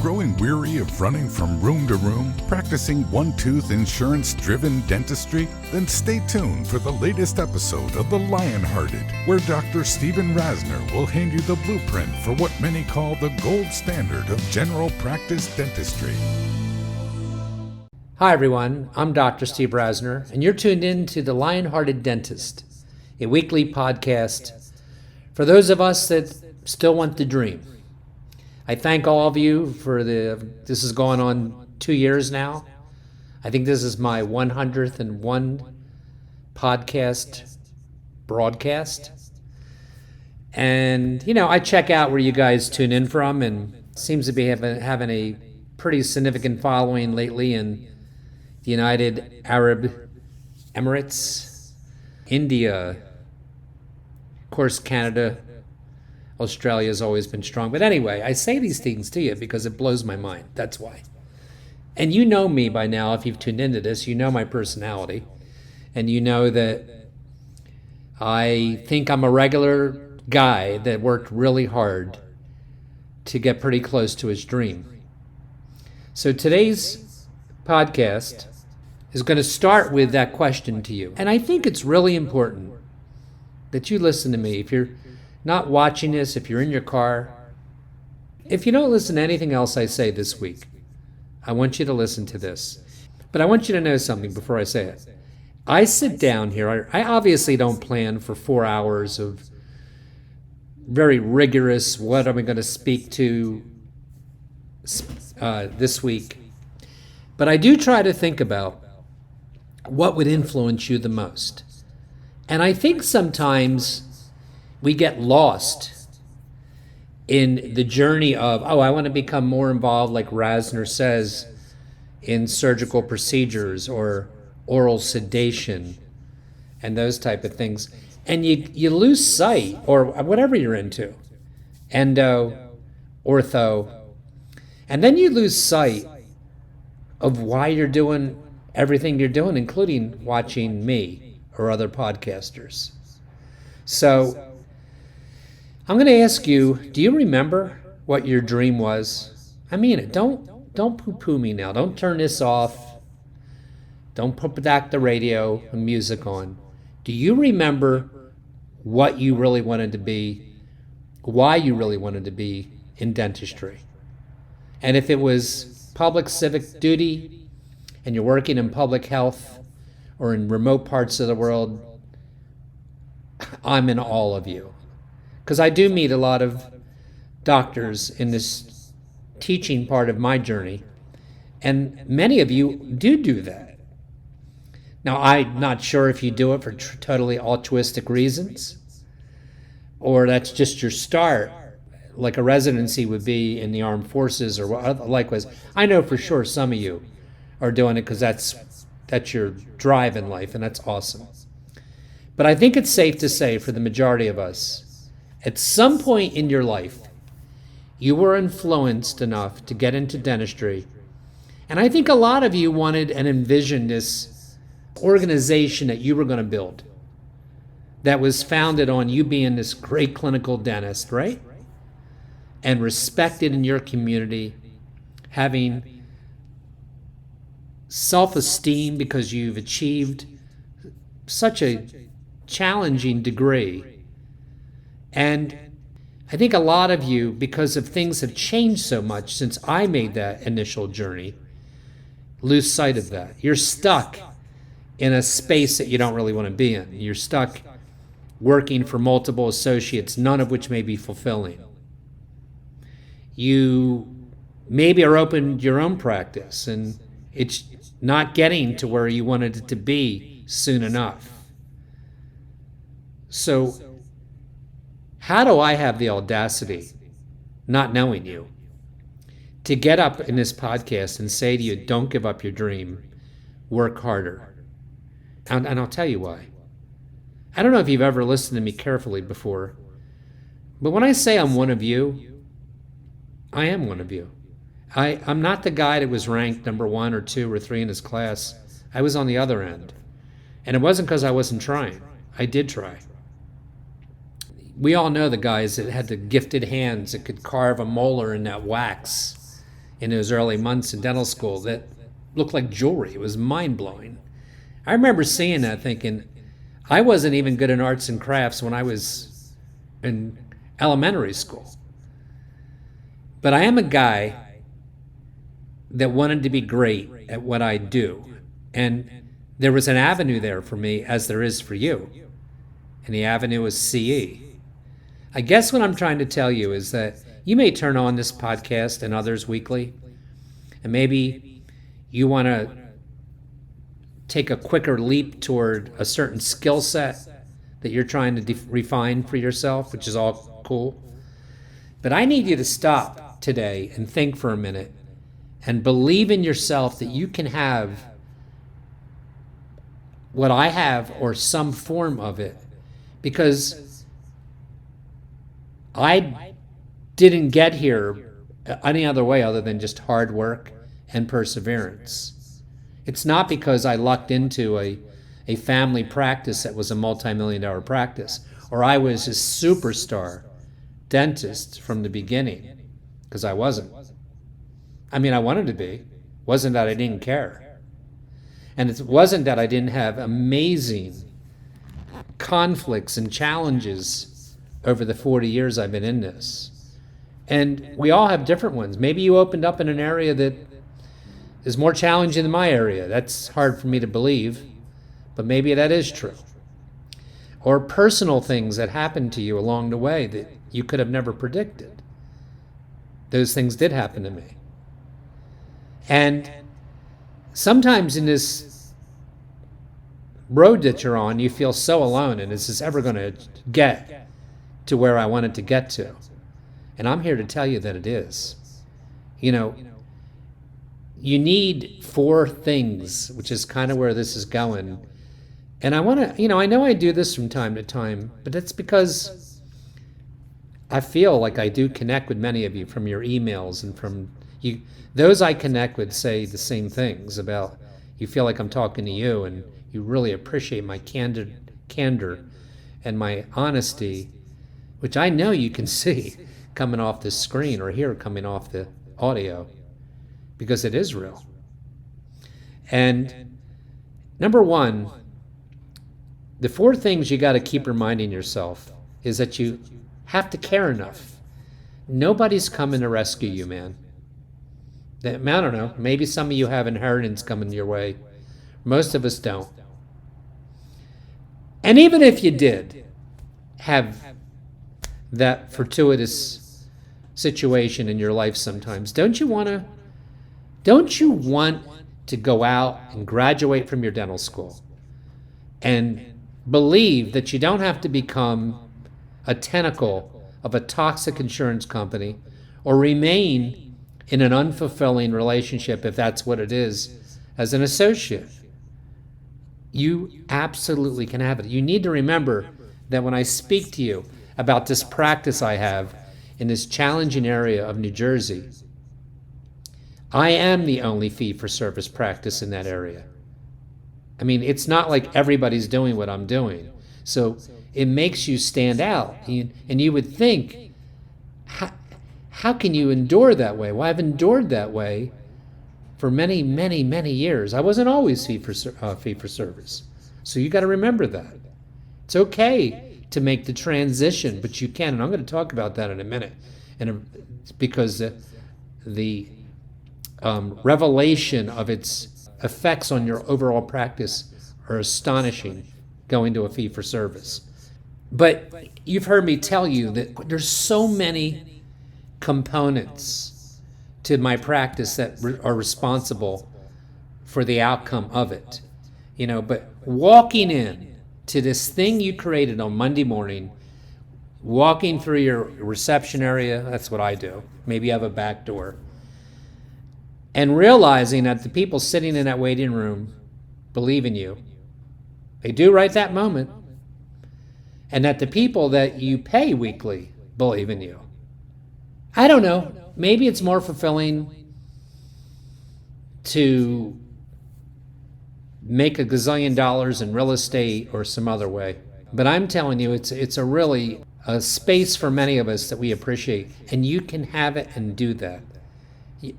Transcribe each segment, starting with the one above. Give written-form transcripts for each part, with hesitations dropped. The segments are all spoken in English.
growing weary of running from room to room, practicing one-tooth insurance-driven dentistry? Then stay tuned for the latest episode of The Lionhearted, where Dr. Stephen Rasner will hand you the blueprint for what many call the gold standard of general practice dentistry. Hi everyone, I'm Dr. Steve Rasner, and you're tuned in to The Lionhearted Dentist, a weekly podcast for those of us that still want the dream. I thank all of you for this has gone on 2 years now. I think this is my 101 podcast broadcast. And, I check out where you guys tune in from, and seems to be having a pretty significant following lately in the United Arab Emirates, India, of course, Canada. Australia has always been strong. But anyway, I say these things to you because it blows my mind. That's why. And you know me by now. If you've tuned into this, you know my personality. And you know that I think I'm a regular guy that worked really hard to get pretty close to his dream. So today's podcast is going to start with that question to you. And I think it's really important that you listen to me. If you're not watching this, if you're in your car, if you don't listen to anything else I say this week, I want you to listen to this. But I want you to know something before I say it. I sit down here. I obviously don't plan for 4 hours of very rigorous, what am I going to speak to this week? But I do try to think about what would influence you the most. And I think sometimes we get lost in the journey of, I want to become more involved, like Rasner says, in surgical procedures or oral sedation and those type of things. And you lose sight, or whatever you're into, endo, ortho, and then you lose sight of why you're doing everything you're doing, including watching me or other podcasters. So I'm going to ask you, do you remember what your dream was? I mean it. Don't poo-poo me now. Don't turn this off. Don't put back the radio and music on. Do you remember what you really wanted to be, why you really wanted to be in dentistry? And if it was public civic duty and you're working in public health or in remote parts of the world, I'm in all of you. Because I do meet a lot of doctors in this teaching part of my journey, and many of you do that. Now, I'm not sure if you do it for totally altruistic reasons, or that's just your start, like a residency would be in the armed forces or likewise. I know for sure some of you are doing it because that's your drive in life, and that's awesome. But I think it's safe to say for the majority of us, at some point in your life, you were influenced enough to get into dentistry. And I think a lot of you wanted and envisioned this organization that you were going to build that was founded on you being this great clinical dentist, right? And respected in your community, having self-esteem because you've achieved such a challenging degree. And I think a lot of you, because of things have changed so much since I made that initial journey, lose sight of that. You're stuck in a space that you don't really want to be in. You're stuck working for multiple associates, none of which may be fulfilling. You maybe are open your own practice, and it's not getting to where you wanted it to be soon enough. So, how do I have the audacity, not knowing you, to get up in this podcast and say to you, don't give up your dream, work harder? And I'll tell you why. I don't know if you've ever listened to me carefully before, but when I say I'm one of you, I am one of you. I'm not the guy that was ranked number 1 or 2 or 3 in his class. I was on the other end. And it wasn't because I wasn't trying. I did try. We all know the guys that had the gifted hands that could carve a molar in that wax in those early months in dental school that looked like jewelry. It was mind-blowing. I remember seeing that thinking, I wasn't even good in arts and crafts when I was in elementary school. But I am a guy that wanted to be great at what I do. And there was an avenue there for me, as there is for you. And the avenue is CE. I guess what I'm trying to tell you is that you may turn on this podcast and others weekly, and maybe you want to take a quicker leap toward a certain skill set that you're trying to refine for yourself, which is all cool. But I need you to stop today and think for a minute and believe in yourself that you can have what I have or some form of it, because I didn't get here any other way other than just hard work and perseverance. It's not because I lucked into a family practice that was a multi-million-dollar practice, or I was a superstar dentist from the beginning, because I wasn't. I mean, I wanted to be. It wasn't that I didn't care. And it wasn't that I didn't have amazing conflicts and challenges over the 40 years I've been in this. And we all have different ones. Maybe you opened up in an area that is more challenging than my area. That's hard for me to believe, but maybe that is true. Or personal things that happened to you along the way that you could have never predicted. Those things did happen to me. And sometimes in this road that you're on, you feel so alone, and is this ever going to get to where I want it to get to? And I'm here to tell you that it is. You know, you need 4 things, which is kind of where this is going. And I want to, I know I do this from time to time, but that's because I feel like I do connect with many of you from your emails and from you. Those I connect with say the same things about, you feel like I'm talking to you, and you really appreciate my candor and my honesty, which I know you can see coming off the screen or hear coming off the audio, because it is real. And number 1, the 4 things you got to keep reminding yourself is that you have to care enough. Nobody's coming to rescue you, man. I don't know, maybe some of you have inheritance coming your way. Most of us don't. And even if you did have that fortuitous situation in your life sometimes, don't you want to go out and graduate from your dental school and believe that you don't have to become a tentacle of a toxic insurance company or remain in an unfulfilling relationship, if that's what it is, as an associate? You absolutely can have it. You need to remember that when I speak to you about this practice I have in this challenging area of New Jersey, I am the only fee-for-service practice in that area. I mean, it's not like everybody's doing what I'm doing. So it makes you stand out. And you would think, how can you endure that way? Well, I've endured that way for many, many, many years. I wasn't always fee-for-service. So you got to remember that. It's okay to make the transition, but you can. And I'm going to talk about that in a minute. Because the revelation of its effects on your overall practice are astonishing, going to a fee-for-service. But you've heard me tell you that there's so many components to my practice that are responsible for the outcome of it. But walking in to this thing you created on Monday morning, walking through your reception area, that's what I do. Maybe you have a back door. And realizing that the people sitting in that waiting room believe in you. They do right that moment. And that the people that you pay weekly believe in you. I don't know. Maybe it's more fulfilling to make $1 gazillion in real estate or some other way. But I'm telling you, it's a really a space for many of us that we appreciate. And you can have it and do that.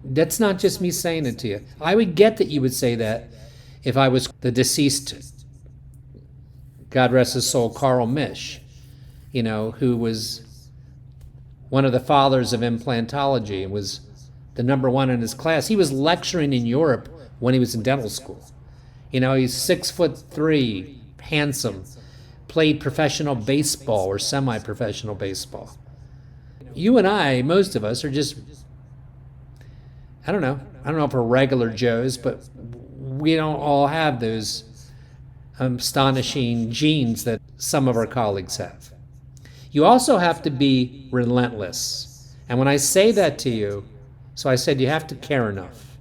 That's not just me saying it to you. I would get that you would say that if I was the deceased, God rest his soul, Carl Misch, who was one of the fathers of implantology and was the number one in his class. He was lecturing in Europe when he was in dental school. He's 6'3", handsome, played professional baseball or semi-professional baseball. You and I, most of us, are just, I don't know if we're regular Joes, but we don't all have those astonishing genes that some of our colleagues have. You also have to be relentless. And when I say that to you, so I said you have to care enough.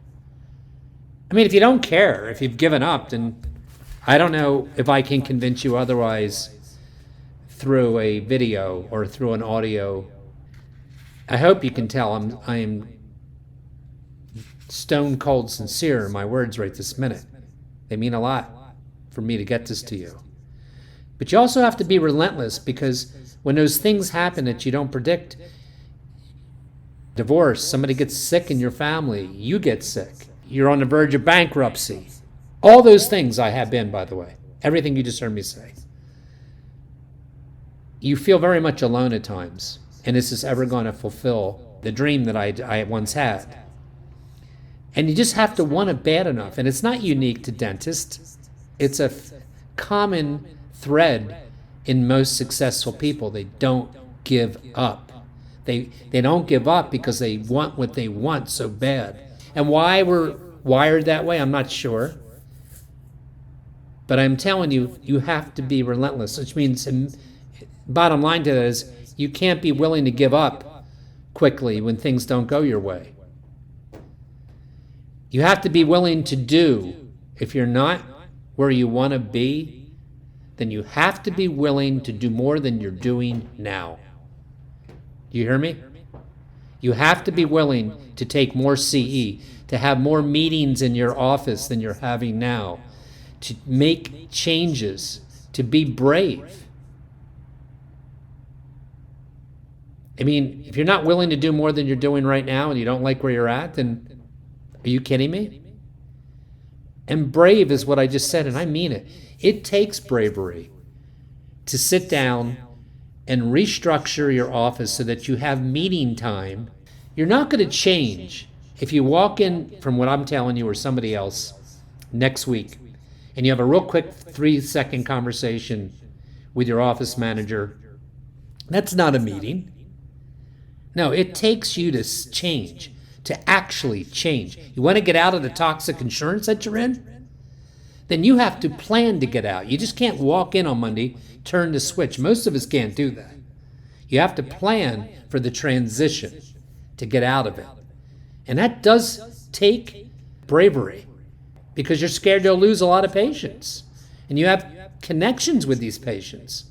I mean, if you don't care, if you've given up, then I don't know if I can convince you otherwise through a video or through an audio. I hope you can tell I am stone cold sincere in my words right this minute. They mean a lot for me to get this to you. But you also have to be relentless, because when those things happen that you don't predict, divorce, somebody gets sick in your family, you get sick, you're on the verge of bankruptcy, all those things I have been, by the way, everything you just heard me say. You feel very much alone at times, and is this ever going to fulfill the dream that I once had? And you just have to want it bad enough. And it's not unique to dentists. It's a common thread in most successful people. They don't give up. They don't give up because they want what they want so bad. And why we're wired that way, I'm not sure. But I'm telling you, you have to be relentless, which means, bottom line to that is, you can't be willing to give up quickly when things don't go your way. You have to be willing to do. If you're not where you want to be, then you have to be willing to do more than you're doing now. Do you hear me? You have to be willing to take more CE, to have more meetings in your office than you're having now, to make changes, to be brave. I mean, if you're not willing to do more than you're doing right now and you don't like where you're at, then are you kidding me? And brave is what I just said, and I mean it. It takes bravery to sit down and restructure your office so that you have meeting time. You're not going to change if you walk in from what I'm telling you or somebody else next week and you have a real quick 3-second conversation with your office manager. That's not a meeting. No, it takes you to change, to actually change. You want to get out of the toxic insurance that you're in? Then you have to plan to get out. You just can't walk in on Monday, turn the switch. Most of us can't do that. You have to plan for the transition to get out of it. And that does take bravery, because you're scared you'll lose a lot of patients. And you have connections with these patients.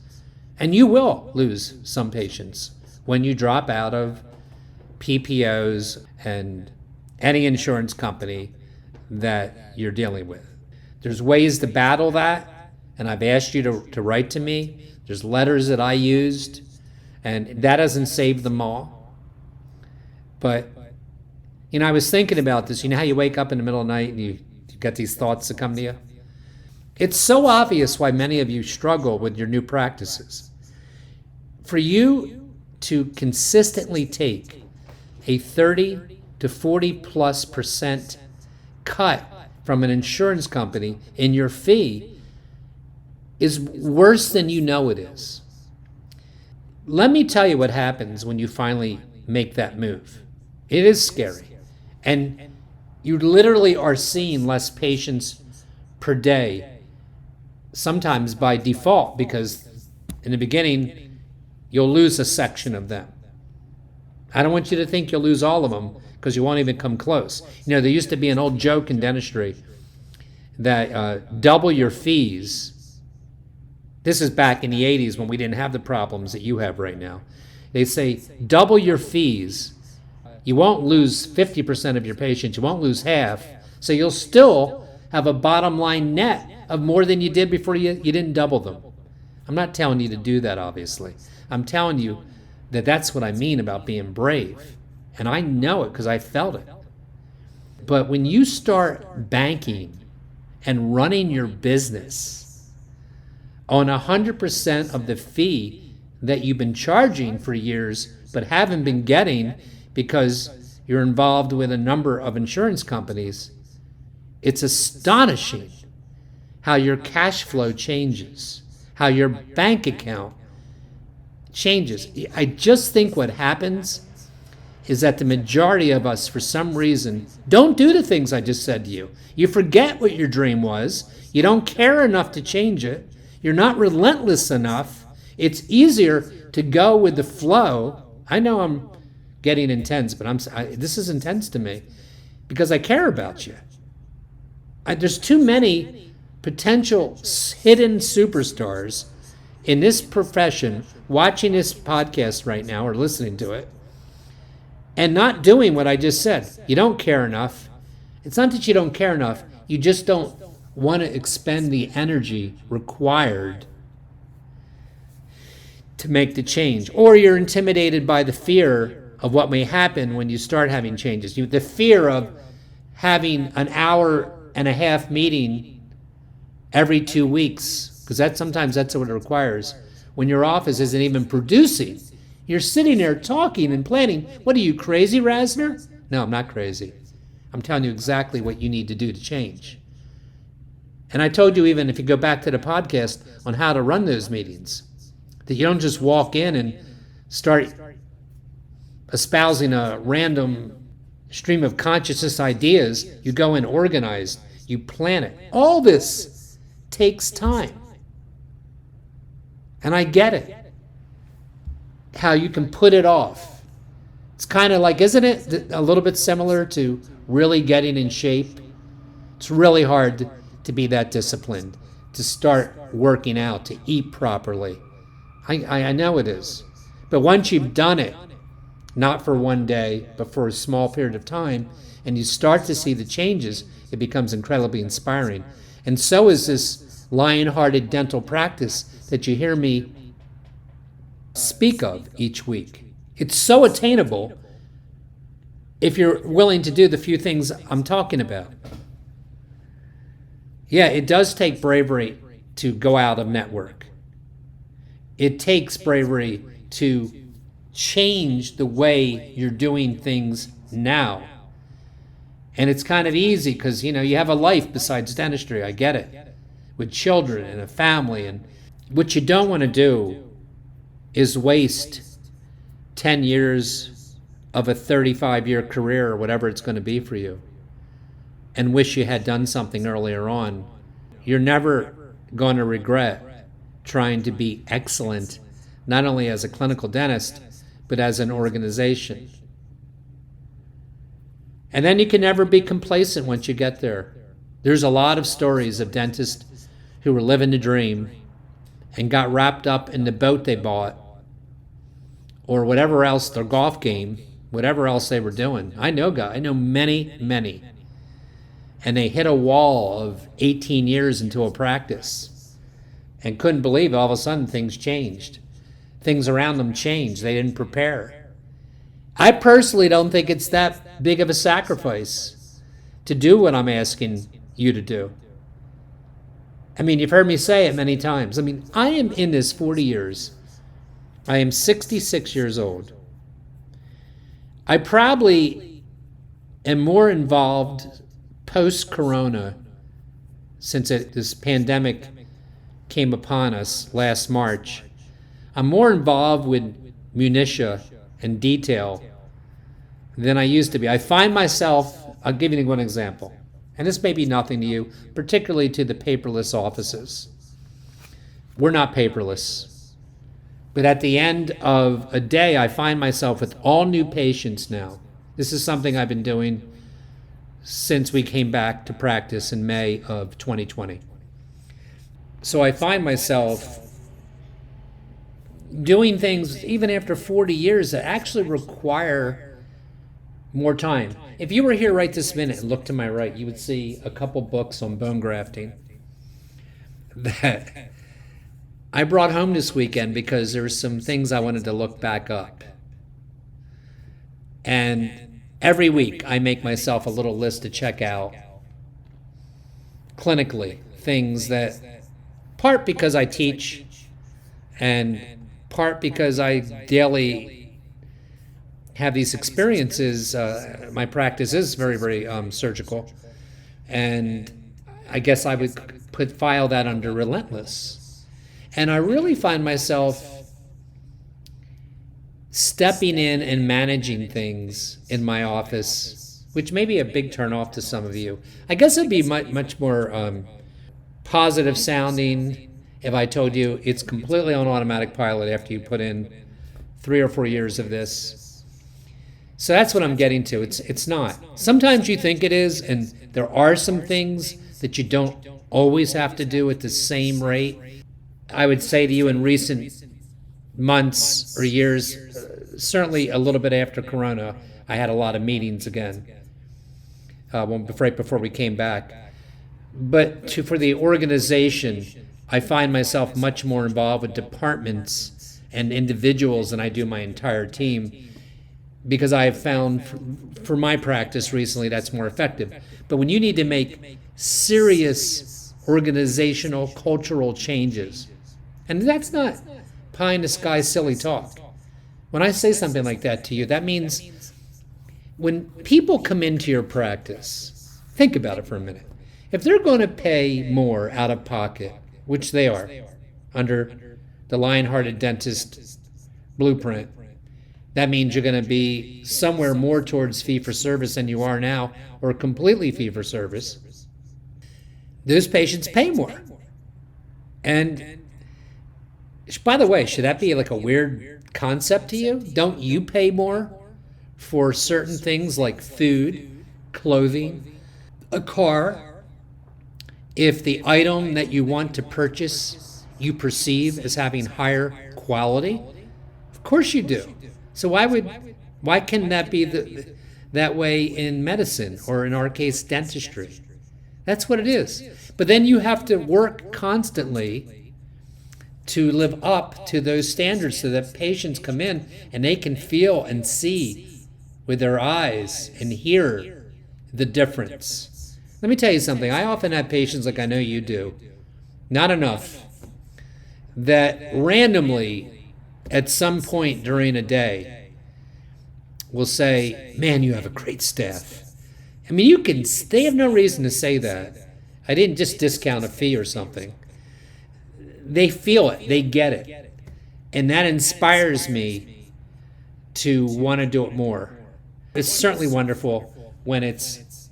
And you will lose some patients when you drop out of PPOs and any insurance company that you're dealing with. There's ways to battle that, and I've asked you to write to me. There's letters that I used, and that doesn't save them all. But, I was thinking about this. You know how you wake up in the middle of the night and you get these thoughts that come to you? It's so obvious why many of you struggle with your new practices. For you to consistently take a 30 to 40+% cut from an insurance company in your fee is worse than you know it is. Let me tell you what happens when you finally make that move. It is scary. And you literally are seeing less patients per day, sometimes by default, because in the beginning, you'll lose a section of them. I don't want you to think you'll lose all of them, because you won't even come close. There used to be an old joke in dentistry that double your fees. This is back in the 80s when we didn't have the problems that you have right now. They say double your fees. You won't lose 50% of your patients. You won't lose half. So you'll still have a bottom line net of more than you did before you didn't double them. I'm not telling you to do that, obviously. I'm telling you that that's what I mean about being brave. And I know it because I felt it. But when you start banking and running your business on 100% of the fee that you've been charging for years but haven't been getting because you're involved with a number of insurance companies, it's astonishing how your cash flow changes, how your bank account changes. I just think what happens is that the majority of us, for some reason, don't do the things I just said to you. You forget what your dream was. You don't care enough to change it. You're not relentless enough. It's easier to go with the flow. I know I'm getting intense, but this is intense to me because I care about you. There's too many potential hidden superstars in this profession watching this podcast right now or listening to it and not doing what I just said. You don't care enough. It's not that you don't care enough. You just don't want to expend the energy required to make the change. Or you're intimidated by the fear of what may happen when you start having changes. The fear of having an hour and a half meeting every 2 weeks, because sometimes that's what it requires, when your office isn't even producing. You're sitting there talking and planning. What are you, crazy, Rasner? No, I'm not crazy. I'm telling you exactly what you need to do to change. And I told you, even if you go back to the podcast on how to run those meetings, that you don't just walk in and start espousing a random stream of consciousness ideas. You go in organized. You plan it. All this takes time. And I get it. How you can put it off. It's kind of like, isn't it a little bit similar to really getting in shape? It's really hard to be that disciplined, to start working out, to eat properly. I know it is. But once you've done it, not for one day, but for a small period of time, and you start to see the changes, it becomes incredibly inspiring. And so is this Lionhearted dental practice that you hear me speak of each week. It's so attainable if you're willing to do the few things I'm talking about. Yeah, it does take bravery to go out of network. It takes bravery to change the way you're doing things now. And it's kind of easy because, you have a life besides dentistry. I get it. With children and a family. And what you don't want to do is waste 10 years of a 35-year career or whatever it's going to be for you and wish you had done something earlier on. You're never going to regret trying to be excellent, not only as a clinical dentist, but as an organization. And then you can never be complacent once you get there. There's a lot of stories of dentists who were living the dream and got wrapped up in the boat they bought or whatever else, their golf game, whatever else they were doing. I know many. And they hit a wall of 18 years into a practice and couldn't believe all of a sudden things changed. Things around them changed. They didn't prepare. I personally don't think it's that big of a sacrifice to do what I'm asking you to do. I mean, you've heard me say it many times. I mean, I am in this 40 years. I am 66 years old. I probably am more involved post-corona, since this pandemic came upon us last March. I'm more involved with minutia and detail than I used to be. I find myself, I'll give you one example, and this may be nothing to you, particularly to the paperless offices. We're not paperless. But at the end of a day, I find myself with all new patients now. This is something I've been doing since we came back to practice in May of 2020. So I find myself doing things even after 40 years that actually require more time. If you were here right this minute and looked to my right, you would see a couple books on bone grafting that I brought home this weekend because there were some things I wanted to look back up. And every week I make myself a little list to check out clinically, things that, part because I teach and part because I daily have these experiences. My practice is very, very surgical, and I guess I would file that under relentless. And I really find myself stepping in and managing things in my office, which may be a big turnoff to some of you. I guess it'd be much more positive sounding if I told you it's completely on automatic pilot after you put in 3 or 4 years of this. So that's what I'm getting to. It's not. Sometimes you think it is, and there are some things that you don't always have to do at the same rate. I would say to you, in recent months or years, certainly a little bit after Corona, I had a lot of meetings again, right before we came back. But for the organization, I find myself much more involved with departments and individuals than I do my entire team, because I have found for my practice recently that's more effective. But when you need to make serious organizational, cultural changes, and that's not pie in the sky silly talk. When I say something like that to you, that means when people come into your practice, think about it for a minute. If they're going to pay more out of pocket, which they are, under the Lionhearted dentist blueprint, that means you're going to be somewhere more towards fee-for-service than you are now, or completely fee-for-service. Those patients pay more. And by the way, should that be like a weird concept to you? Don't you pay more for certain things like food, clothing, a car, if the item that you want to purchase you perceive as having higher quality? Of course you do. So why can that be that way in medicine, or in our case, dentistry? That's what it is. But then you have to work constantly to live up to those standards so that patients come in and they can feel and see with their eyes and hear the difference. Let me tell you something. I often have patients, like I know you do, not enough, that randomly at some point during a day will say, "Man, you have a great staff." I mean, they have no reason to say that. I didn't just discount a fee or something. They feel it, they get it. And that inspires me to want to do it more. It's certainly wonderful when it's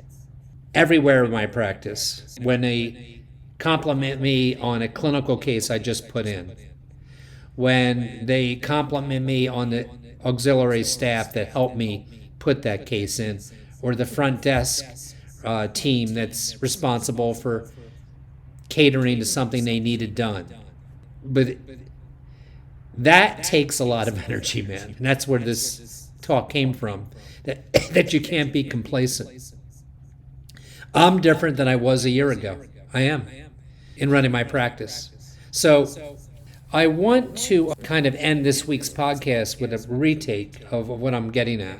everywhere in my practice, when they compliment me on a clinical case I just put in, when they compliment me on the auxiliary staff that helped me put that case in, or the front desk team that's responsible for catering to something they needed done. But that takes a lot of energy, man. And that's where this talk came from, that you can't be complacent. I'm different than I was a year ago. I am, in running my practice. So I want to kind of end this week's podcast with a retake of what I'm getting at.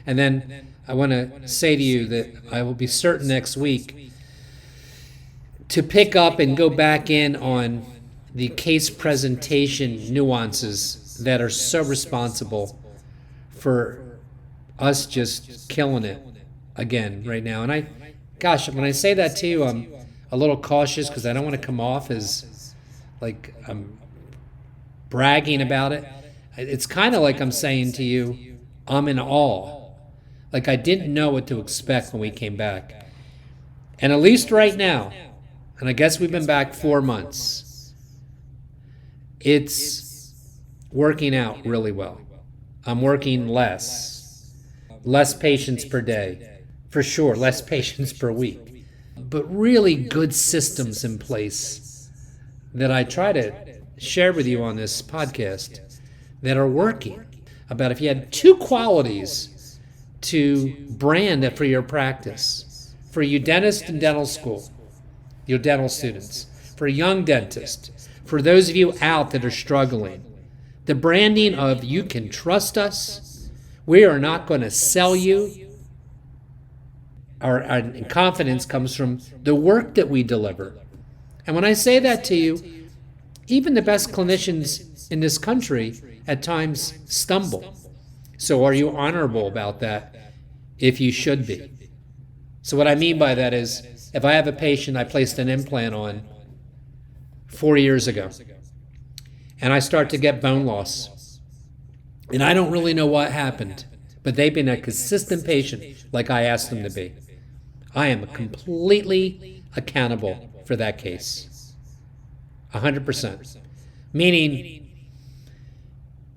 And then I want to say to you that I will be certain next week to pick up and go back in on the case presentation nuances that are so responsible for us just killing it again right now. And when I say that to you, I'm a little cautious because I don't want to come off as like I'm bragging about it. It's kind of like I'm saying to you, I'm in awe. Like I didn't know what to expect when we came back. And at least right now, and I guess we've been back 4 months, it's working out really well. I'm working less patients per day, for sure, less patients per week, but really good systems in place that I try to share with you on this podcast that are working. About if you had 2 qualities to brand for your practice, for you dentists in dental school, your dental students, for a young dentist, for those of you out that are struggling, the branding of you can trust us, we are not going to sell you, our confidence comes from the work that we deliver. And when I say that to you, even the best clinicians in this country at times stumble. So are you honorable about that if you should be? So what I mean by that is, if I have a patient I placed an implant on 4 years ago, and I start to get bone loss, and I don't really know what happened, but they've been a consistent patient like I asked them to be, I am completely accountable for that case. 100%. Meaning,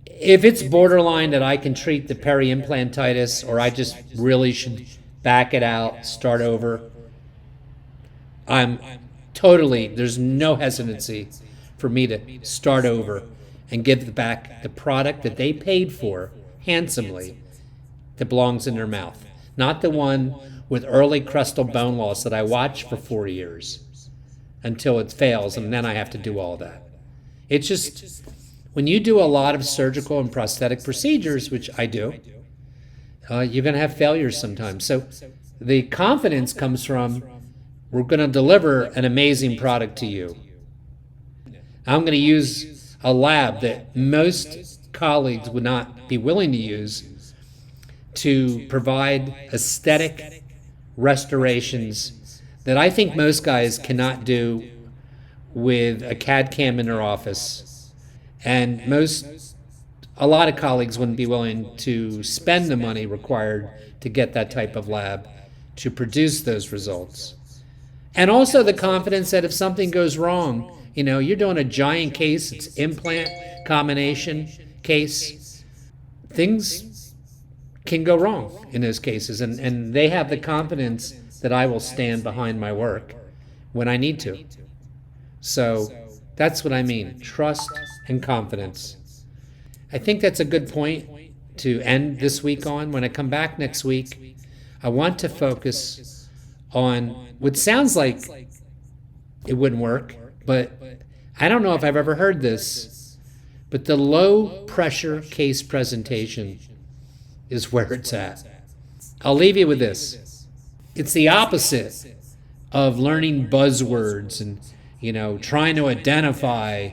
if it's borderline that I can treat the peri-implantitis, or I just really should back it out, start over, I'm totally, there's no hesitancy for me to start over and give back the product that they paid for handsomely that belongs in their mouth. Not the one with early crustal bone loss that I watch for 4 years until it fails, and then I have to do all that. It's just, when you do a lot of surgical and prosthetic procedures, which I do, you're going to have failures sometimes. So the confidence comes from, we're going to deliver an amazing product to you. I'm going to use a lab that most colleagues would not be willing to use to provide aesthetic restorations that I think most guys cannot do with a CAD cam in their office. And a lot of colleagues wouldn't be willing to spend the money required to get that type of lab to produce those results. And also the confidence that if something goes wrong, you're doing a giant case, it's implant combination case, things can go wrong in those cases. And they have the confidence that I will stand behind my work when I need to. So that's what I mean, trust and confidence. I think that's a good point to end this week on. When I come back next week, I want to focus on what sounds like it wouldn't work, but I don't know if I've ever heard this, but the low pressure case presentation is where it's at. I'll leave you with this. It's the opposite of learning buzzwords and, trying to identify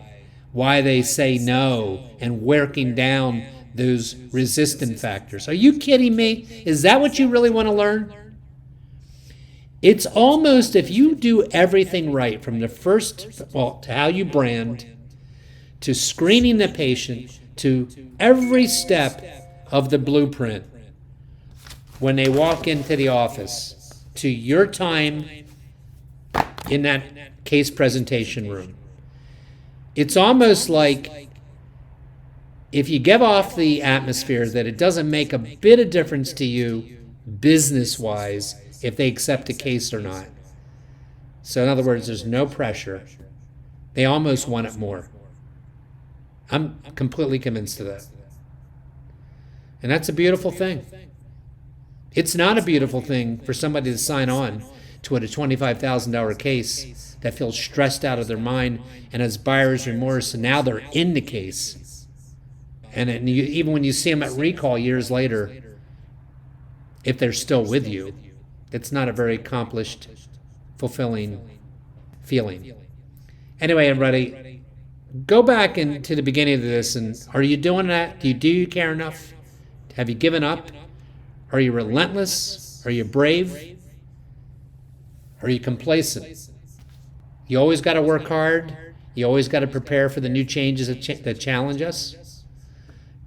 why they say no and working down those resistant factors. Are you kidding me? Is that what you really want to learn? It's almost, if you do everything right from the first, to how you brand, to screening the patient, to every step of the blueprint when they walk into the office, to your time in that case presentation room. It's almost like if you give off the atmosphere that it doesn't make a bit of difference to you business-wise if they accept a case or not. So in other words, there's no pressure. They almost want it more. I'm completely convinced of that. And that's a beautiful thing. It's not a beautiful thing for somebody to sign on to a $25,000 case that feels stressed out of their mind and has buyer's remorse, and now they're in the case. And even when you see them at recall years later, if they're still with you, it's not a very accomplished, fulfilling feeling. Anyway, everybody, go back into the beginning of this, and are you doing that? Do you care enough? Have you given up? Are you relentless? Are you brave? Are you complacent? You always got to work hard. You always got to prepare for the new changes that challenge us.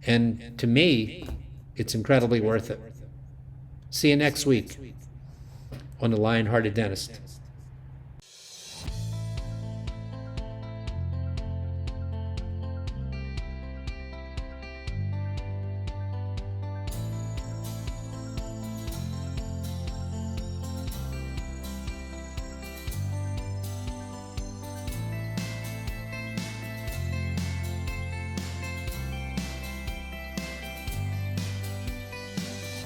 And to me, it's incredibly worth it. See you next week on the Lionhearted Dentist.